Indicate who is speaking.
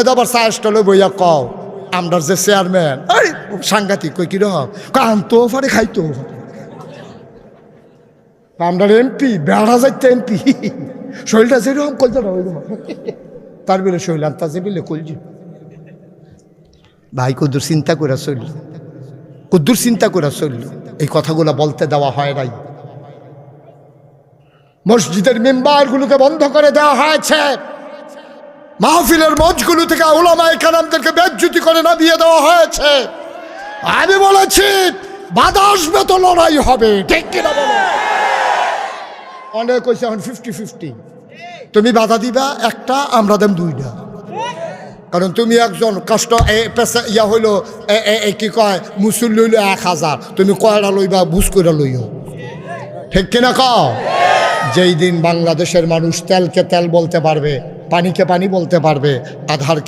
Speaker 1: আবার চা স্টলে বইয়া কও আমরার যে চেয়ারম্যান এই সাংঘাতিক কই কিরকম আনতেও পারে খাইতেও পারে। আমরার এমপি বেড়া যাইতে এমপি শরীরটা যেরকম কলজাটা ওইরকম তার বেলে শরীর আর তা যে বেলে কলজি। ভাই কদ্দুর চিন্তা করে চলল, কদ্দুর চিন্তা করে চলল। এই কথাগুলো বলতে দেওয়া হয় নাই। মসজিদের মেম্বারগুলোকে বন্ধ করে দেওয়া হয়েছে, মাহফিলের মঞ্চগুলো থেকে উলামায়ে কেরামদেরকে বেজ্জতি করে নামিয়ে দেওয়া হয়েছে। আমি বলেছি বাধা আসবে তো লড়াই হবে, ঠিক কিনা বলো? অনেক কইছে এখন 50-50, তুমি বাধা দিবা একটা, আমরা দেম দুইটা। কারণ তুমি একজন কষ্ট ইয়া হইল কি কয় মুসল্লি হইল 1000, তুমি কয়টা লইবা বুঝ করে লইও, ঠিক কিনা কও? যেই দিন বাংলাদেশের মানুষ তেলকে তেল বলতে পারবে, পানিকে পানি বলতে পারবে, আধার